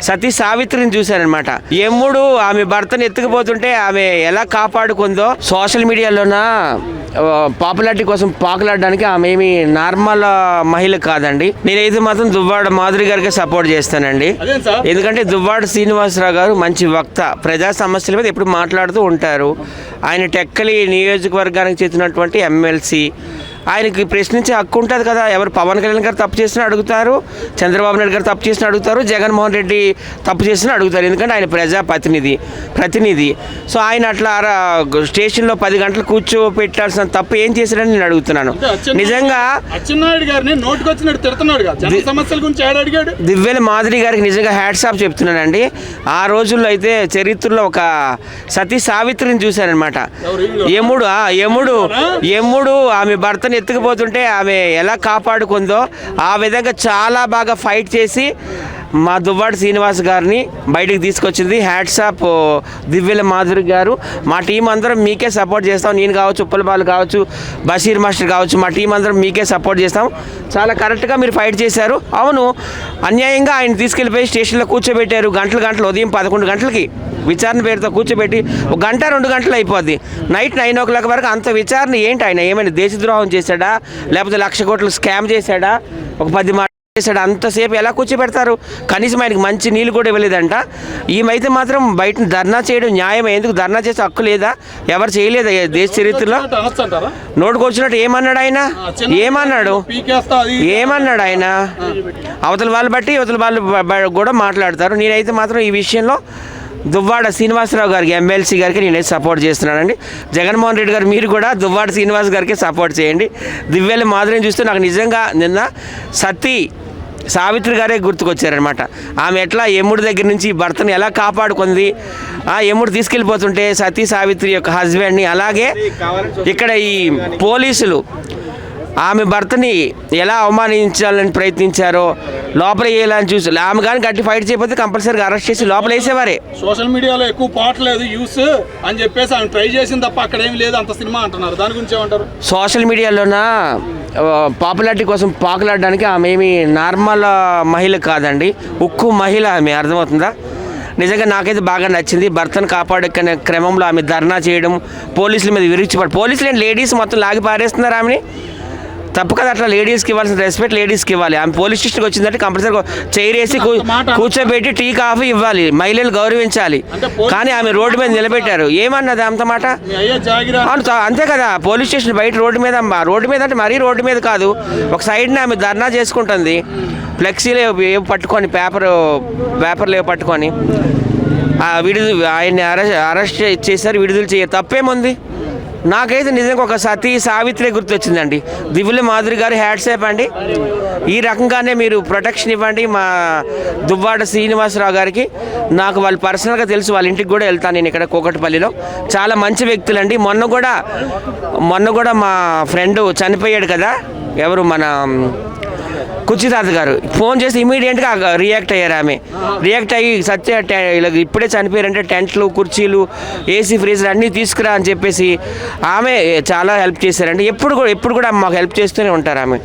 సతీ సావిత్రిని చూశారనమాట. యముడు ఆమె భర్తను ఎత్తుకుపోతుంటే ఆమె ఎలా కాపాడుకుందో సోషల్ మీడియాలోన పాపులారిటీ కోసం పాకులాడడానికి ఆమె ఏమి నార్మల్ మహిళ కాదండి. నేనైతే మాత్రం దువ్వాడ మాధురి గారికి సపోర్ట్ చేస్తానండి. ఎందుకంటే దువ్వాడ శ్రీనివాసరావు గారు మంచి వక్త, ప్రజా సమస్యల మీద ఎప్పుడు మాట్లాడుతూ ఉంటారు. ఆయన టెక్కలి నియోజకవర్గానికి చెందినటువంటి ఎమ్మెల్సీ. ఆయనకి ప్రశ్నించే హక్కు ఉంటుంది కదా. ఎవరు పవన్ కళ్యాణ్ గారు తప్పు చేసినా అడుగుతారు, చంద్రబాబు నాయుడు గారు తప్పు చేసినా అడుగుతారు, జగన్మోహన్ రెడ్డి తప్పు చేసినా అడుగుతారు. ఎందుకంటే ఆయన ప్రతినిధి. సో ఆయన అట్లా స్టేషన్లో 10 గంటలు కూర్చోపెట్టాల్సిన తప్పు ఏం చేశాడని నేను అడుగుతున్నాను. నిజంగా దివ్వెల మాధురి గారికి నిజంగా హ్యాట్స్ ఆఫ్ చెప్తున్నానండి. ఆ రోజుల్లో అయితే చరిత్రలో ఒక సతీ సావిత్రిని చూశారనమాట. యముడు ఆమె భర్తను ఎత్తుకుపోతుంటే ఆమె ఎలా కాపాడుకుందో ఆ విధంగా చాలా బాగా ఫైట్ చేసి మా దువ్వాడ శ్రీనివాస్ గారిని బయటికి తీసుకొచ్చింది. హ్యాట్స్ ఆఫ్ దివ్వెల మాధురి గారు. మా టీం అందరం మీకే సపోర్ట్ చేస్తాం. నేను కావచ్చు, ఉప్పలబాలు కావచ్చు, బషీర్ మాస్టర్ కావచ్చు, మా టీం అందరం మీకే సపోర్ట్ చేస్తాం. చాలా కరెక్ట్గా మీరు ఫైట్ చేశారు. అవును, అన్యాయంగా ఆయన తీసుకెళ్ళిపోయి స్టేషన్లో కూర్చోబెట్టారు. గంటలు ఉదయం 11 గంటలకి విచారణ పేరుతో కూర్చోబెట్టి 1 గంట 2 గంటలు అయిపోద్ది. నైట్ 9 o'clock వరకు అంత విచారణ ఏంటి? ఆయన ఏమైనా దేశద్రోహం చేశాడా, లేకపోతే 1,00,000 కోట్లు స్కామ్ చేశాడా, ఒక 10 చేశాడు? అంతసేపు ఎలా కూర్చోబెడతారు? కనీసం ఆయనకి మంచి నీళ్ళు కూడా ఇవ్వలేదంట. ఈమైతే మాత్రం బయట ధర్నా చేయడం న్యాయమే. ఎందుకు ధర్నా చేసే హక్కు లేదా? ఎవరు చేయలేదా దేశ చరిత్రలో? నోటుకొచ్చినట్టు ఏమన్నాడు ఆయన? అవతల వాళ్ళు బట్టి యువతల వాళ్ళు కూడా మాట్లాడతారు. నేనైతే మాత్రం ఈ విషయంలో దువ్వాడ శ్రీనివాసరావు గారికి, ఎమ్మెల్సీ గారికి నేనైతే సపోర్ట్ చేస్తున్నానండి. జగన్మోహన్ రెడ్డి గారు మీరు కూడా దువ్వాడ శ్రీనివాస్ గారికి సపోర్ట్ చేయండి. దివ్వెల మాధురిని చూస్తే నాకు నిజంగా నిన్న సతీ సావిత్రి గారే గుర్తుకొచ్చారనమాట. ఆమె ఎట్లా యముడి దగ్గర నుంచి భర్తను ఎలా కాపాడుకుంది, యముడు తీసుకెళ్ళిపోతుంటే సతీ సావిత్రి యొక్క హస్బెండ్ని, అలాగే ఇక్కడ ఈ పోలీసులు ఆమె భర్తని ఎలా అవమానించాలని ప్రయత్నించారో, లోపల వేయాలని చూసి ఆమె కానీ గట్టి ఫైట్ చేయకపోతే కంపల్సరీగా అరెస్ట్ చేసి లోపల వేసేవారే. సోషల్ మీడియాలో ఎక్కువ పాటలేదు యూస్ అని చెప్పేసి ఆమె ట్రై చేసింది తప్ప అక్కడ ఏం లేదు అంత సినిమా అంటున్నారు. దాని గురించి ఏమంటారు? సోషల్ మీడియాలోన పాపులారిటీ కోసం పాకులాడడానికి ఆమె ఏమి నార్మల్ మహిళ కాదండి, ఉక్కు మహిళ. ఆమె అర్థమవుతుందా? నిజంగా నాకైతే బాగా నచ్చింది. భర్తను కాపాడుకునే క్రమంలో ఆమె ధర్నా చేయడం, పోలీసుల మీద విరుచుపడి, పోలీసులు లేడీస్ మొత్తం లాగి పారేస్తున్నారు ఆమెని. తప్పు కదా, అట్లా లేడీస్కి ఇవ్వాల్సిన రెస్పెక్ట్ లేడీస్కి ఇవ్వాలి. ఆమె పోలీస్ స్టేషన్కి వచ్చిందంటే కంపల్సరీగా చైర్ వేసి కూర్చోబెట్టి టీ కాఫీ ఇవ్వాలి, మహిళలు గౌరవించాలి. కానీ ఆమె రోడ్డు మీద నిలబెట్టారు. ఏమన్నది అంత మాట? అంతే కదా, పోలీస్ స్టేషన్ బయట రోడ్డు మీద అంటే మరీ రోడ్డు మీద కాదు, ఒక సైడ్ని ఆమె ధర్నా చేసుకుంటుంది. ఫ్లెక్సీలు ఏవో పట్టుకొని, పేపర్లు ఏవో పట్టుకొని ఆయన్ని అరెస్ట్ చేశారు. విడుదల చేయరు, తప్పేముంది? నాకైతే నిజంగా ఒక సతీ సావిత్రి గుర్తొచ్చిందండి. దివ్వెల మాధురి గారు హ్యాట్స్ ఆఫ్ అండి. ఈ రకంగానే మీరు ప్రొటెక్షన్ ఇవ్వండి మా దువ్వాడ శ్రీనివాసరావు గారికి. నాకు వాళ్ళు పర్సనల్గా తెలుసు, వాళ్ళ ఇంటికి కూడా వెళ్తాను నేను. ఇక్కడ కూకట్పల్లిలో చాలా మంచి వ్యక్తులండి. మొన్న కూడా మా ఫ్రెండ్ చనిపోయాడు కదా, ఎవరు మన కుచితాత గారు ఫోన్ చేసి ఇమీడియట్గా రియాక్ట్ అయ్యారు. ఆమె రియాక్ట్ అయ్యి ఇలా ఇప్పుడే చనిపోయారంటే టెంట్లు, కుర్చీలు, ఏసీ, ఫ్రీజర్ అన్నీ తీసుకురా అని చెప్పేసి ఆమె చాలా హెల్ప్ చేశారండి. ఎప్పుడు కూడా మాకు హెల్ప్ చేస్తూనే ఉంటారు ఆమె.